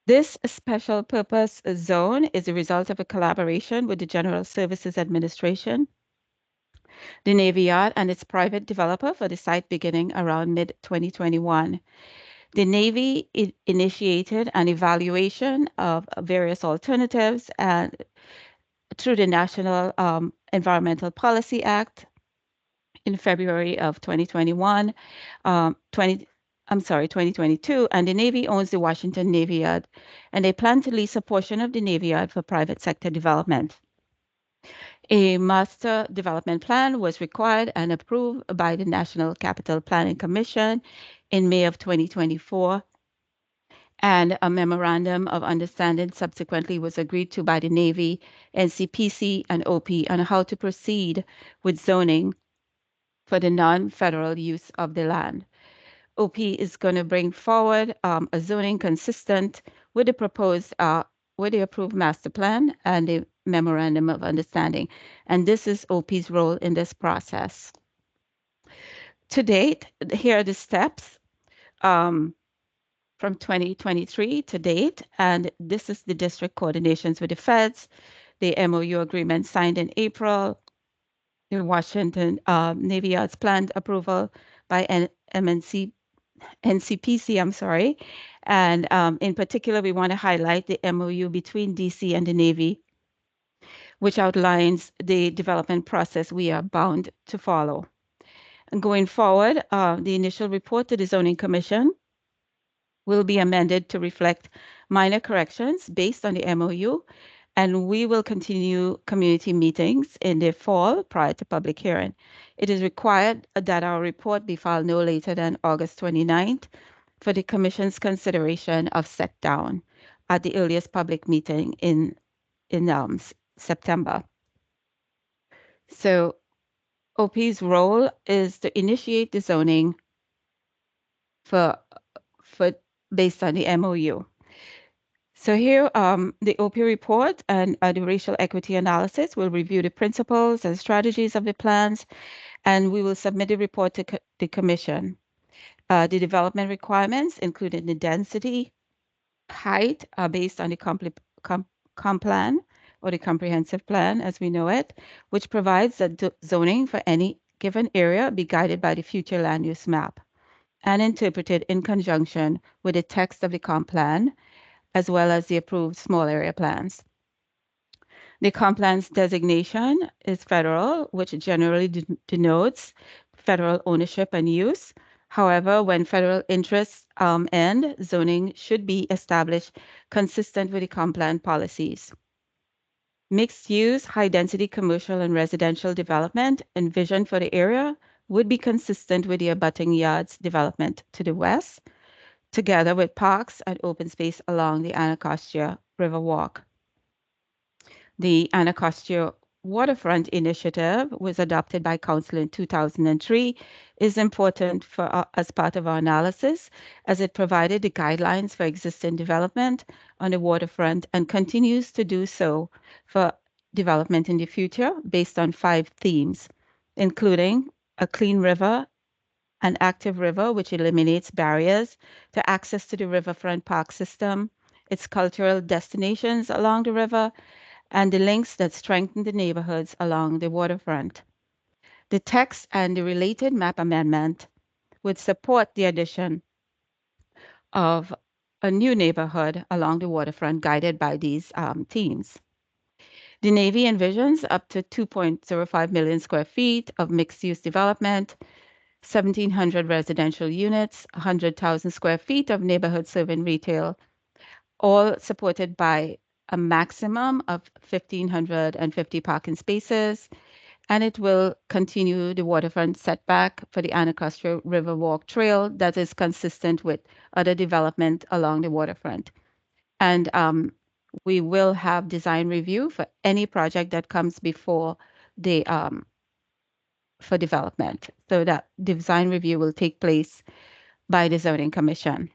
This special purpose zone is a result of a collaboration with the General Services Administration, the Navy Yard, and its private developer for the site beginning around mid-2021. The Navy initiated an evaluation of various alternatives and through the National Environmental Policy Act in February of 2021, 2022, and the Navy owns the Washington Navy Yard, and they plan to lease a portion of the Navy Yard for private sector development. A master development plan was required and approved by the National Capital Planning Commission in May of 2024, and a memorandum of understanding subsequently was agreed to by the Navy, NCPC, and OP on how to proceed with zoning for the non-federal use of the land. OP is going to bring forward a zoning consistent with the proposed, with the approved master plan and the memorandum of understanding. And this is OP's role in this process. To date, here are the steps from 2023 to date, and this is the district coordinations with the feds, the MOU agreement signed in April, the Washington Navy Yard's planned approval by NCPC, I'm sorry. And in particular, we want to highlight the MOU between DC and the Navy, which outlines the development process we are bound to follow. And going forward, the initial report to the Zoning Commission will be amended to reflect minor corrections based on the MOU, and we will continue community meetings in the fall prior to public hearing. It is required that our report be filed no later than August 29th for the Commission's consideration of set down at the earliest public meeting in September. So OP's role is to initiate the zoning for based on the MOU. So here, the OP report and the racial equity analysis will review the principles and strategies of the plans, and we will submit the report to the Commission. The development requirements, including the density, height, are based on the comp plan or the comprehensive plan as we know it, which provides that zoning for any given area be guided by the future land use map and interpreted in conjunction with the text of the comp plan, as well as the approved small area plans. The comp plan's designation is federal, which generally denotes federal ownership and use. However, when federal interests end, zoning should be established consistent with the comp plan policies. Mixed-use, high-density commercial and residential development envisioned for the area would be consistent with the abutting yards development to the west, together with parks and open space along the Anacostia River Walk. The Anacostia Waterfront Initiative was adopted by Council in 2003, is important for as part of our analysis, as it provided the guidelines for existing development on the waterfront and continues to do so for development in the future based on 5 themes, including a clean river, an active river, which eliminates barriers to access to the riverfront park system, its cultural destinations along the river, and the links that strengthen the neighborhoods along the waterfront. The text and the related map amendment would support the addition of a new neighborhood along the waterfront guided by these themes. The Navy envisions up to 2.05 million square feet of mixed-use development, 1,700 residential units, 100,000 square feet of neighborhood serving retail, all supported by a maximum of 1,550 parking spaces, and it will continue the waterfront setback for the Anacostia River Walk Trail that is consistent with other development along the waterfront. And we will have design review for any project that comes before the for development. So that design review will take place by the Zoning Commission.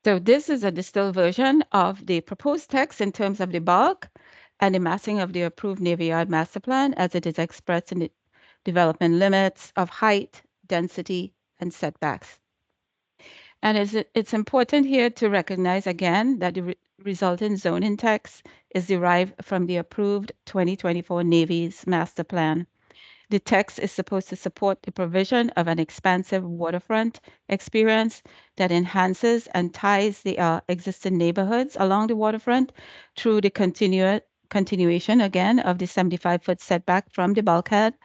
So this is a distilled version of the proposed text in terms of the bulk and the massing of the approved Navy Yard master plan as it is expressed in the development limits of height, density, and setbacks. And it's important here to recognize again that the resultant zoning text is derived from the approved 2024 Navy's master plan. The text is supposed to support the provision of an expansive waterfront experience that enhances and ties the existing neighborhoods along the waterfront through the continuation again of the 75-foot setback from the bulkhead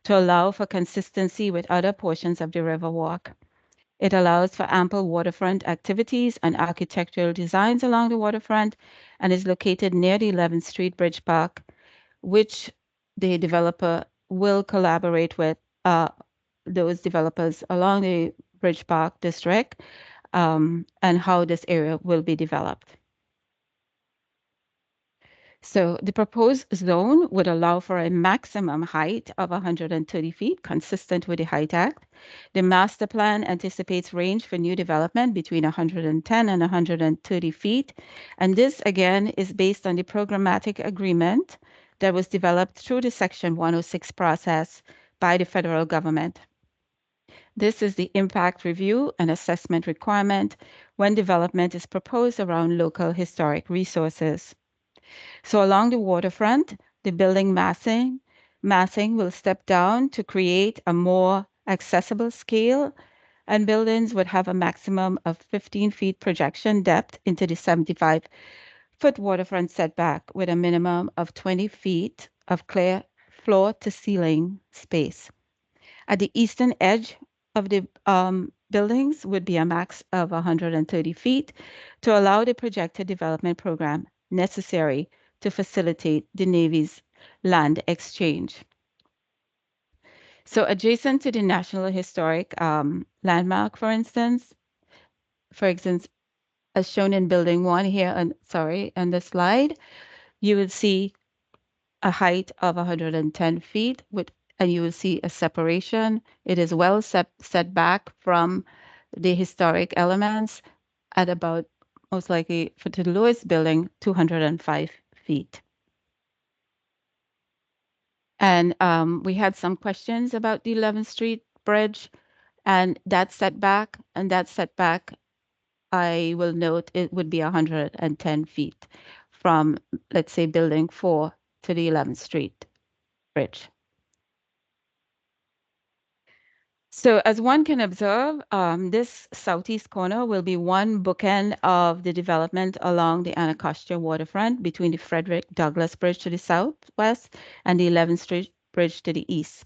to allow for consistency with other portions of the Riverwalk. It allows for ample waterfront activities and architectural designs along the waterfront and is located near the 11th Street Bridge Park, which the developer will collaborate with those developers along the Bridge Park district, and how this area will be developed. So the proposed zone would allow for a maximum height of 130 feet, consistent with the Height Act. The master plan anticipates range for new development between 110 and 130 feet. And this, again, is based on the programmatic agreement that was developed through the Section 106 process by the federal government. This is the impact review and assessment requirement when development is proposed around local historic resources. So along the waterfront, the building massing will step down to create a more accessible scale, and buildings would have a maximum of 15 feet projection depth into the 75-foot waterfront setback with a minimum of 20 feet of clear floor to ceiling space. At the eastern edge of the buildings would be a max of 130 feet to allow the projected development program necessary to facilitate the Navy's land exchange. So adjacent to the National Historic Landmark, for instance, as shown in Building 1 here, on the slide, you will see a height of 110 feet and you will see a separation. It is well set back from the historic elements at about, most likely for the lowest building, 205 feet. And we had some questions about the 11th Street Bridge and that setback. I will note it would be 110 feet from, let's say, Building 4 to the 11th Street Bridge. So as one can observe, this southeast corner will be one bookend of the development along the Anacostia waterfront between the Frederick Douglass Bridge to the southwest and the 11th Street Bridge to the east.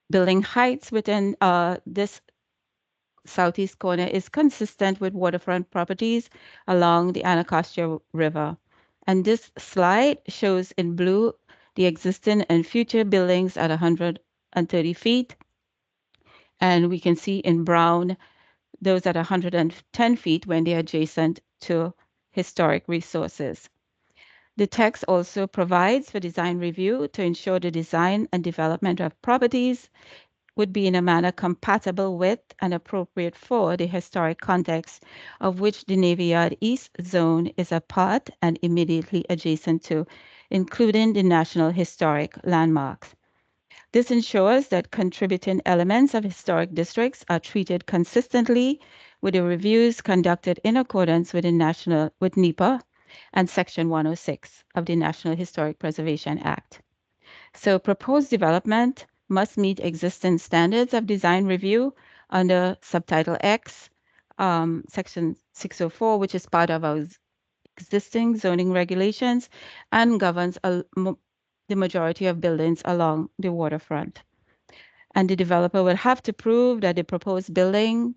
Building heights within this southeast corner is consistent with waterfront properties along the Anacostia River. And this slide shows in blue the existing and future buildings at 130 feet. And we can see in brown those at 110 feet when they're adjacent to historic resources. The text also provides for design review to ensure the design and development of properties would be in a manner compatible with and appropriate for the historic context of which the Navy Yard East Zone is a part and immediately adjacent to, including the National Historic Landmarks. This ensures that contributing elements of historic districts are treated consistently with the reviews conducted in accordance with NEPA and Section 106 of the National Historic Preservation Act. So proposed development must meet existing standards of design review under Subtitle X, Section 604, which is part of our existing zoning regulations and governs the majority of buildings along the waterfront. And the developer will have to prove that the proposed building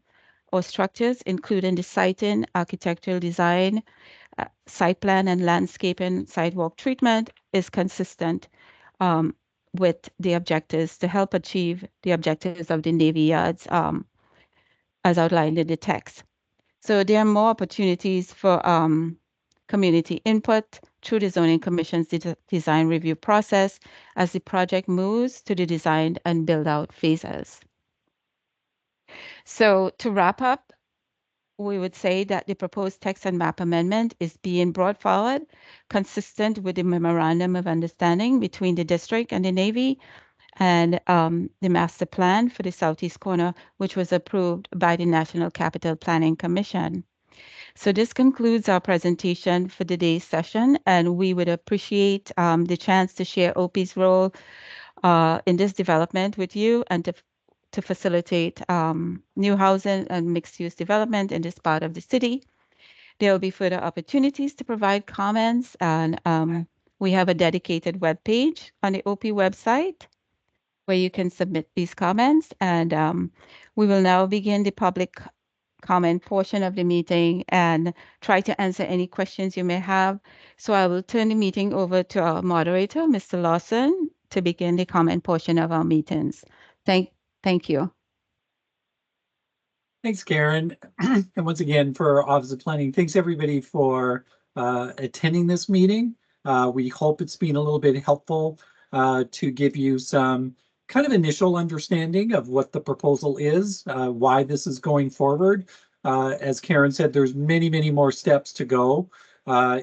or structures, including the siting, architectural design, site plan and landscaping, sidewalk treatment, is consistent with the objectives to help achieve the objectives of the Navy Yards as outlined in the text. So there are more opportunities for community input through the Zoning Commission's design review process as the project moves to the design and build out phases. So to wrap up, we would say that the proposed text and map amendment is being brought forward consistent with the memorandum of understanding between the district and the Navy and the master plan for the southeast corner, which was approved by the National Capital Planning Commission. So this concludes our presentation for today's session, and we would appreciate the chance to share OP's role in this development with you and to facilitate new housing and mixed-use development in this part of the city. There will be further opportunities to provide comments, and we have a dedicated web page on the OP website where you can submit these comments. And we will now begin the public comment portion of the meeting and try to answer any questions you may have. So I will turn the meeting over to our moderator, Mr. Lawson, to begin the comment portion of our meetings. Thank you. Thanks, Karen. And once again, for Office of Planning, thanks everybody for attending this meeting. We hope it's been a little bit helpful to give you some kind of initial understanding of what the proposal is, why this is going forward. As Karen said, there's many, many more steps to go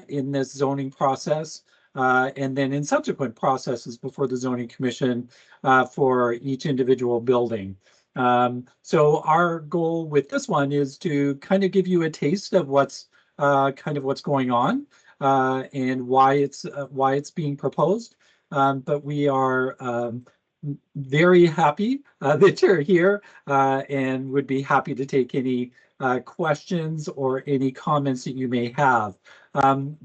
in this zoning process. And then in subsequent processes before the Zoning Commission for each individual building. So our goal with this one is to kind of give you a taste of what's going on and why it's being proposed. But we are very happy that you're here and would be happy to take any questions or any comments that you may have.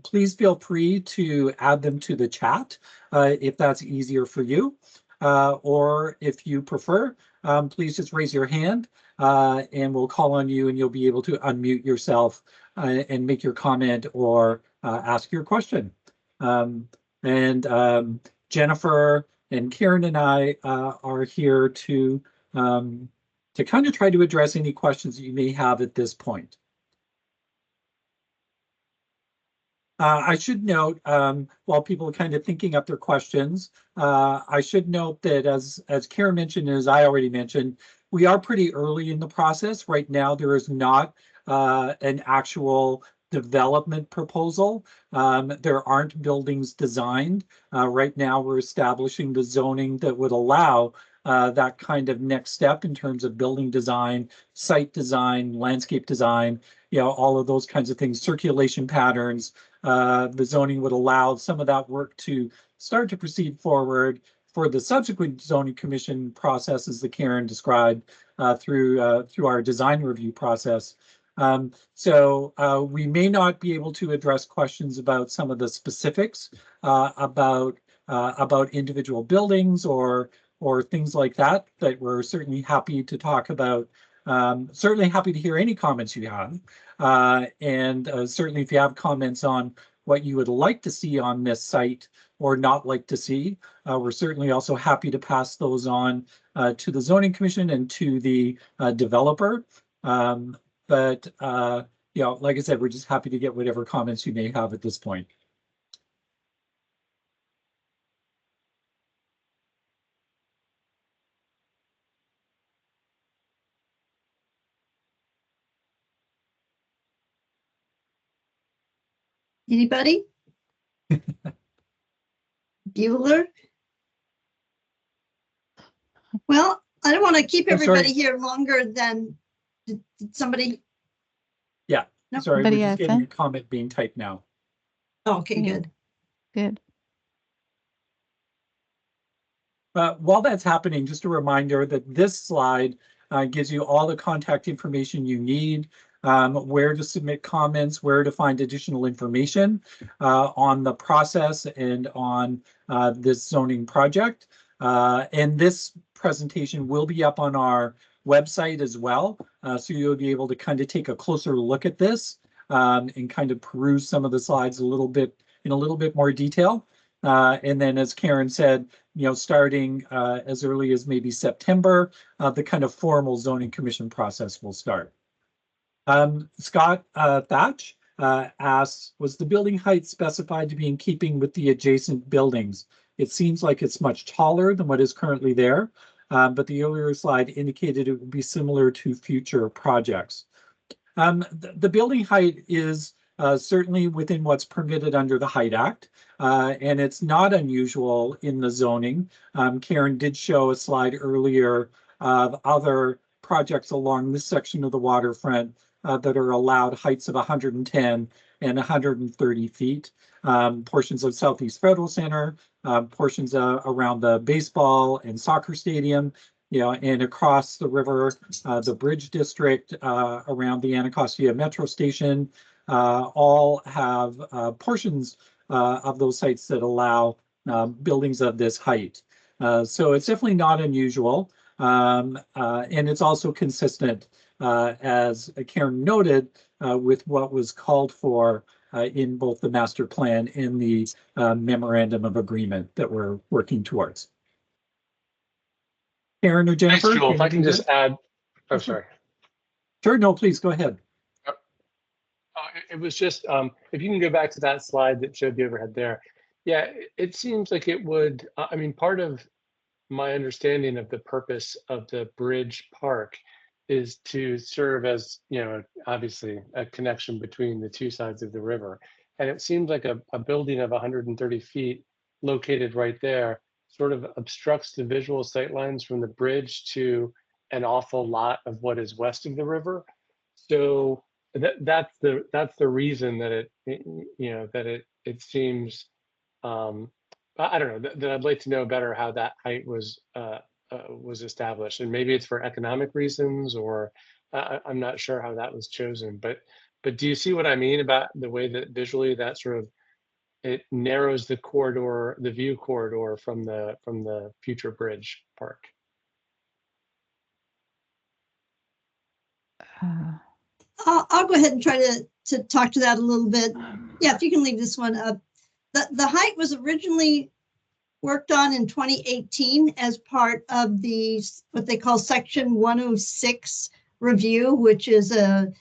Please feel free to add them to the chat if that's easier for you. Or if you prefer, please just raise your hand and we'll call on you and you'll be able to unmute yourself and make your comment or ask your question. Jennifer and Karen and I are here to kind of try to address any questions that you may have at this point. I should note, while people are kind of thinking up their questions, I should note that as Karen mentioned, and as I already mentioned, we are pretty early in the process. Right now, there is not an actual development proposal. There aren't buildings designed. Right now, we're establishing the zoning that would allow that kind of next step in terms of building design, site design, landscape design, all of those kinds of things, circulation patterns. The zoning would allow some of that work to start to proceed forward for the subsequent zoning commission processes that Karen described through our design review process. So we may not be able to address questions about some of the specifics about individual buildings or things like that we're certainly happy to talk about. Certainly happy to hear any comments you have. And certainly if you have comments on what you would like to see on this site or not like to see, we're certainly also happy to pass those on to the Zoning Commission and to the developer. But like I said, we're just happy to get whatever comments you may have at this point. Anybody? Bueller? Well, I don't want to keep everybody here longer than did somebody. Yeah, no. Sorry, we're just getting a comment being typed now. Oh, okay, good. Good. While that's happening, just a reminder that this slide gives you all the contact information you need, where to submit comments, where to find additional information on the process and on this zoning project. And this presentation will be up on our website as well. So you'll be able to kind of take a closer look at this and kind of peruse some of the slides in a little bit more detail. And then, as Karen said, starting as early as maybe September, the kind of formal zoning commission process will start. Scott Thatch asks, was the building height specified to be in keeping with the adjacent buildings? It seems like it's much taller than what is currently there, but the earlier slide indicated it would be similar to future projects. The building height is certainly within what's permitted under the Height Act. And it's not unusual in the zoning. Karen did show a slide earlier of other projects along this section of the waterfront that are allowed heights of 110 and 130 feet. Portions of Southeast Federal Center, portions around the baseball and soccer stadium, and across the river, the Bridge District around the Anacostia Metro Station, all have portions of those sites that allow buildings of this height. So it's definitely not unusual. And it's also consistent, as Karen noted, with what was called for in both the master plan and the memorandum of agreement that we're working towards. Karen or Jennifer? Thanks, Joel. If I can just add, oh, sorry. Sure, no, please go ahead. It was just, if you can go back to that slide that showed the overhead there. Yeah, it seems like it would, I mean, part of my understanding of the purpose of the Bridge Park is to serve as, obviously a connection between the two sides of the river. And it seems like a building of 130 feet located right there sort of obstructs the visual sightlines from the bridge to an awful lot of what is west of the river. So that's the reason that it seems, I don't know, that I'd like to know better how that height was established, and maybe it's for economic reasons, or I'm not sure how that was chosen. But do you see what I mean about the way that visually that sort of it narrows the corridor, the view corridor from the future Bridge Park? I'll go ahead and try to talk to that a little bit. Yeah, if you can leave this one up. The height was originally worked on in 2018 as part of the what they call Section 106 review, which is a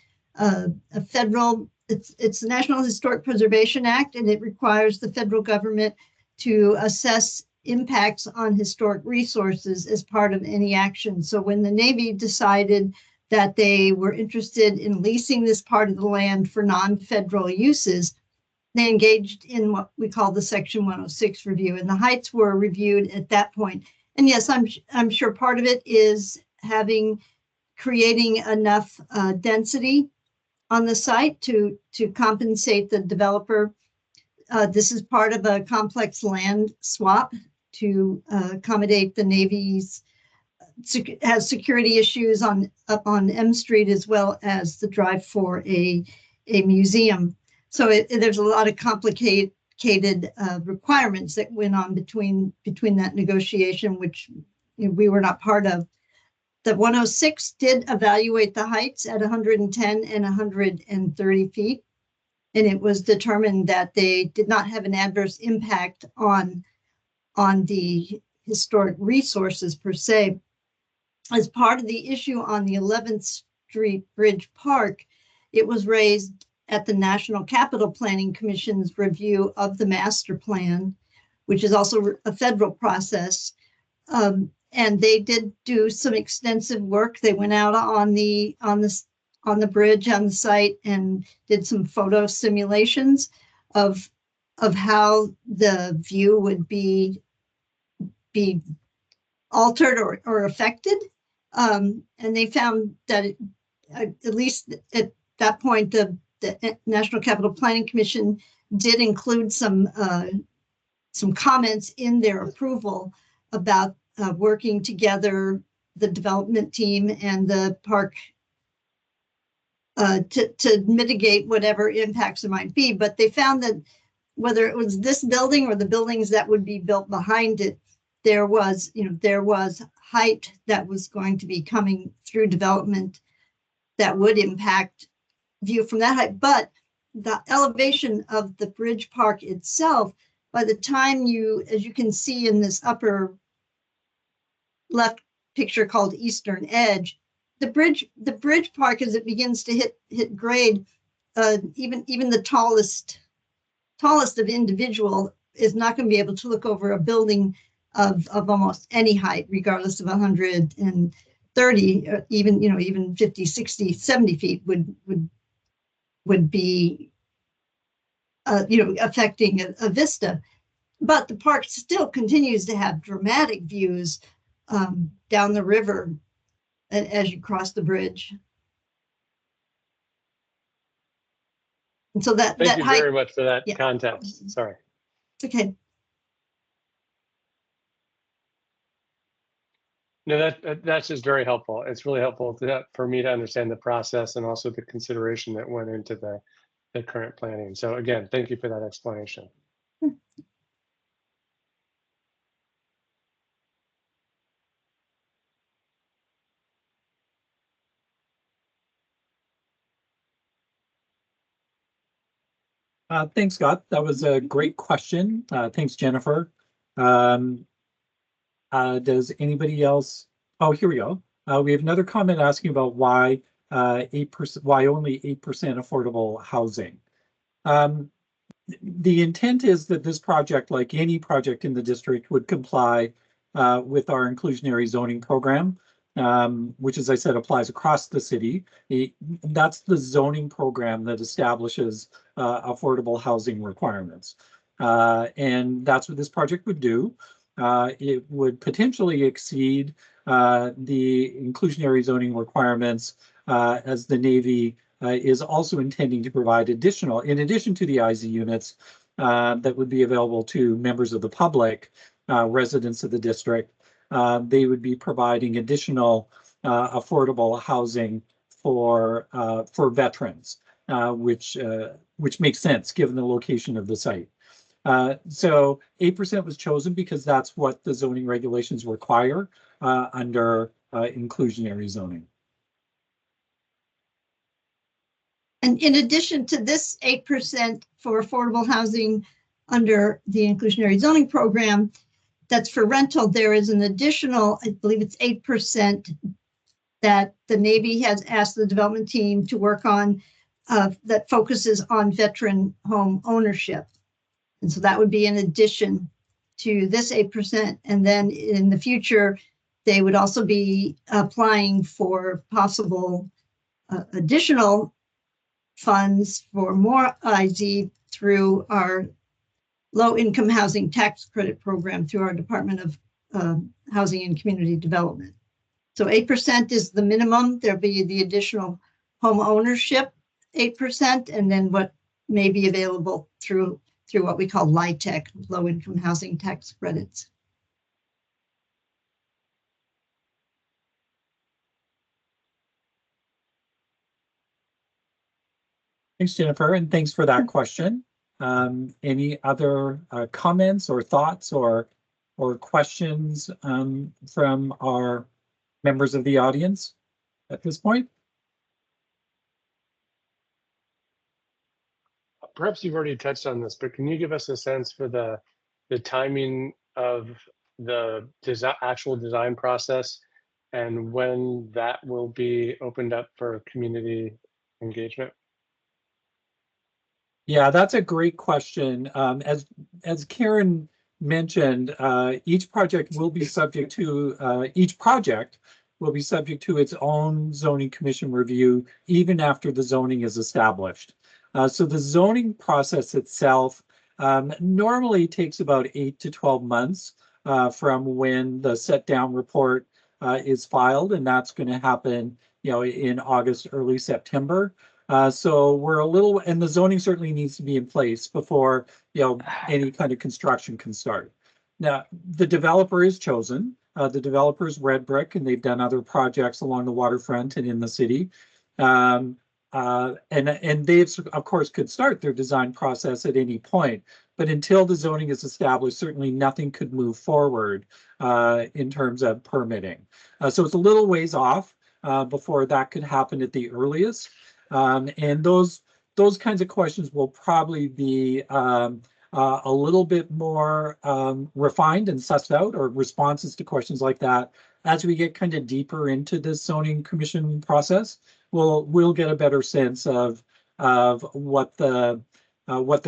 federal. It's the National Historic Preservation Act, and it requires the federal government to assess impacts on historic resources as part of any action. So when the Navy decided that they were interested in leasing this part of the land for non-federal uses, they engaged in what we call the Section 106 review, and the heights were reviewed at that point. And yes, I'm sure part of it is creating enough density on the site to compensate the developer. This is part of a complex land swap to accommodate the Navy's has security issues up on M Street, as well as the drive for a museum. So there's a lot of complicated requirements that went on between that negotiation, which we were not part of. The 106 did evaluate the heights at 110 and 130 feet, and it was determined that they did not have an adverse impact on the historic resources per se. As part of the issue on the 11th Street Bridge Park, it was raised at the National Capital Planning Commission's review of the master plan, which is also a federal process. And they did do some extensive work. They went out on the bridge on the site and did some photo simulations of how the view would be altered or affected. And they found that at least at that point, the National Capital Planning Commission did include some comments in their approval about working together, the development team and the park to mitigate whatever impacts there might be. But they found that whether it was this building or the buildings that would be built behind it, there was height that was going to be coming through development that would impact view from that height. But the elevation of the Bridge Park itself, by the time as you can see in this upper left picture called Eastern Edge, the Bridge Park, as it begins to hit grade, even the tallest of individual is not going to be able to look over a building of almost any height, regardless of 130, even 50, 60, 70 feet would be affecting a vista. But the park still continues to have dramatic views down the river as you cross the bridge. And so Thank that you height, very much for that yeah. context. Sorry. It's okay. No, that's just very helpful. It's really helpful for me to understand the process and also the consideration that went into the current planning. So again, thank you for that explanation. Thanks, Scott. That was a great question. Thanks, Jennifer. Does anybody else? Oh, here we go. We have another comment asking about why 8%, why only 8% affordable housing. The intent is that this project, like any project in the district, would comply with our inclusionary zoning program, which, as I said, applies across the city. That's the zoning program that establishes affordable housing requirements. And that's what this project would do. It would potentially exceed the inclusionary zoning requirements as the Navy is also intending to provide additional, in addition to the IZ units that would be available to members of the public, residents of the district. They would be providing additional affordable housing for veterans, which makes sense given the location of the site. So 8% was chosen because that's what the zoning regulations require under inclusionary zoning. And in addition to this 8% for affordable housing under the inclusionary zoning program, that's for rental, there is an additional, I believe it's 8% that the Navy has asked the development team to work on that focuses on veteran home ownership. And so that would be in addition to this 8%. And then in the future, they would also be applying for possible additional funds for more IZ through our low-income housing tax credit program through our Department of Housing and Community Development. So 8% is the minimum. There'll be the additional home ownership 8%, and then what may be available through what we call LIHTC, low-income housing tax credits. Thanks, Jennifer, and thanks for that question. Any other comments or thoughts or questions from our members of the audience at this point? Perhaps you've already touched on this, but can you give us a sense for the timing of the actual design process and when that will be opened up for community engagement? Yeah, that's a great question. As Karen mentioned, each project will be subject to its own zoning commission review, even after the zoning is established. So the zoning process itself normally takes about 8 to 12 months from when the set down report is filed, and that's going to happen, in August, early September. So we're a little, and the zoning certainly needs to be in place before any kind of construction can start. Now, the developer is chosen. The developer is Red Brick, and they've done other projects along the waterfront and in the city. And they, of course, could start their design process at any point. But until the zoning is established, certainly nothing could move forward in terms of permitting. So it's a little ways off before that could happen at the earliest. And those kinds of questions will probably be a little bit more refined and sussed out, or responses to questions like that, as we get kind of deeper into this zoning commission process. We'll get a better sense of what the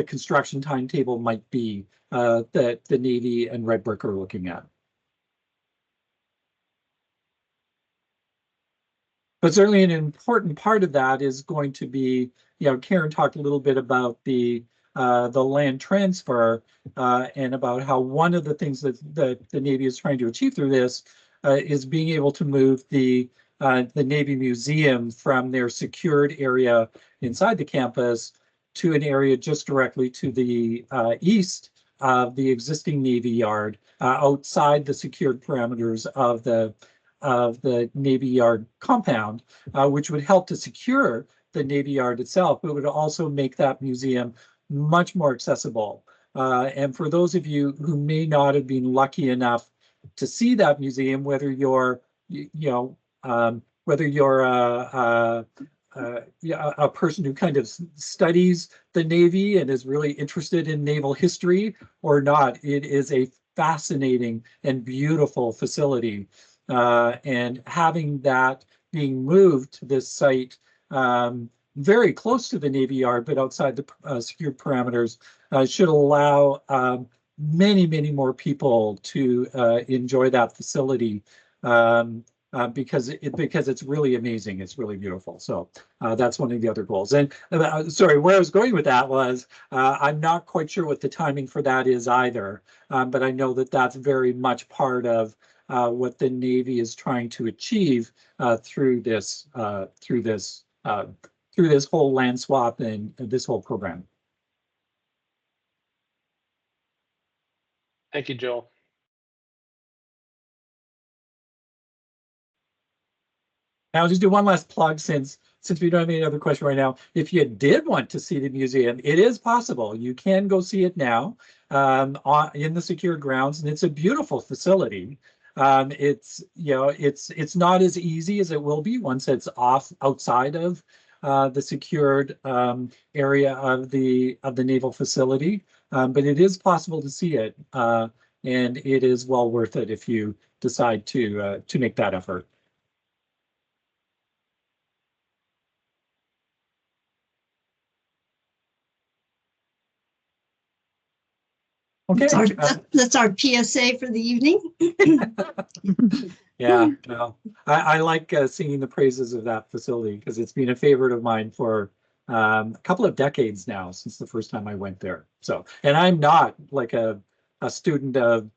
construction timetable might be that the Navy and Red Brick are looking at. But certainly an important part of that is going to be, Karen talked a little bit about the the land transfer and about how one of the things that the Navy is trying to achieve through this is being able to move the Navy Museum from their secured area inside the campus to an area just directly to the east of the existing Navy Yard, outside the secured parameters of the Navy Yard compound, which would help to secure the Navy Yard itself, but would also make that museum much more accessible. And for those of you who may not have been lucky enough to see that museum, whether you're, whether you're a person who kind of studies the Navy and is really interested in naval history or not, it is a fascinating and beautiful facility. And having that being moved to this site very close to the Navy Yard, but outside the secured parameters, should allow many, many more people to enjoy that facility because it's really amazing. It's really beautiful. So that's one of the other goals. And sorry, where I was going with that was I'm not quite sure what the timing for that is either, but I know that that's very much part of what the Navy is trying to achieve through this whole land swap and this whole program. Thank you, Joel. Now, I'll just do one last plug since we don't have any other question right now. If you did want to see the museum, it is possible. You can go see it now in the secured grounds, and it's a beautiful facility. It's it's not as easy as it will be once it's outside of the secured area of the naval facility, but it is possible to see it, and it is well worth it if you decide to make that effort. Okay. That's our PSA for the evening. Yeah, no, I like singing the praises of that facility because it's been a favorite of mine for a couple of decades now, since the first time I went there. So, and I'm not like a student of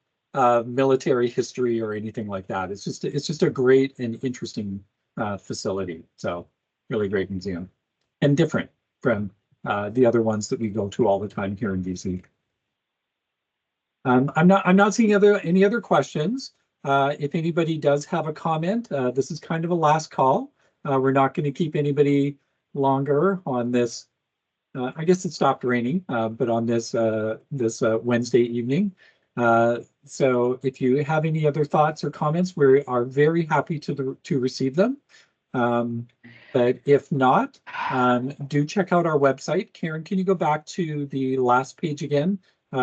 military history or anything like that. It's just a great and interesting facility. So, really great museum, and different from the other ones that we go to all the time here in BC. I'm not seeing any other questions. If anybody does have a comment, this is kind of a last call. We're not going to keep anybody longer on this. I guess it stopped raining, but on this Wednesday evening. So if you have any other thoughts or comments, we are very happy to receive them. But if not, do check out our website. Karen, can you go back to the last page again?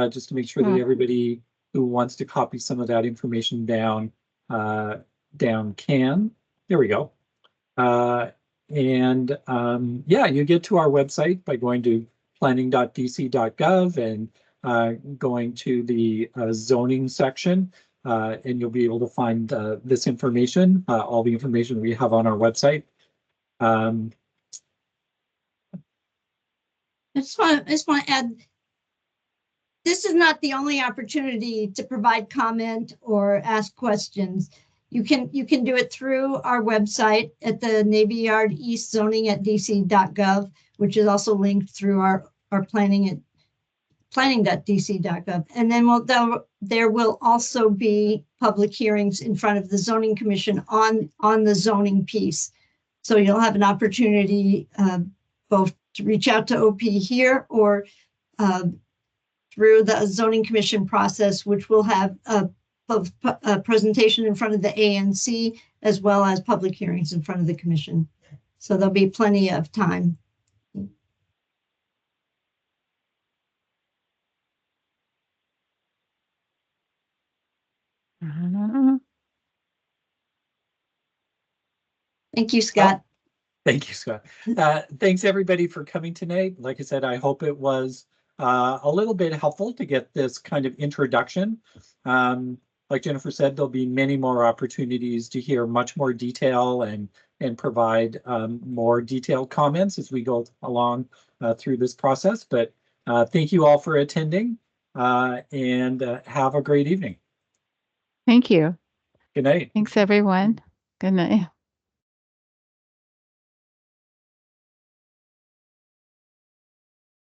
Just to make sure that everybody who wants to copy some of that information down can. There we go. And yeah, you get to our website by going to planning.dc.gov and going to the zoning section, and you'll be able to find this information, all the information we have on our website. I just want to add, this is not the only opportunity to provide comment or ask questions. You can do it through our website at the Navy Yard East zoning at dc.gov, which is also linked through our planning at planning.dc.gov. And then there will also be public hearings in front of the Zoning Commission on the zoning piece. So you'll have an opportunity both to reach out to OP here or through the Zoning Commission process, which will have a presentation in front of the ANC as well as public hearings in front of the Commission. So there'll be plenty of time. Thank you, Scott. Thank you, Scott. Thanks everybody for coming tonight. Like I said, I hope it was a little bit helpful to get this kind of introduction. Like Jennifer said, there'll be many more opportunities to hear much more detail and provide more detailed comments as we go along through this process. But Thank you all for attending, and have a great evening. Thank you. Good night. Thanks, everyone. Good night.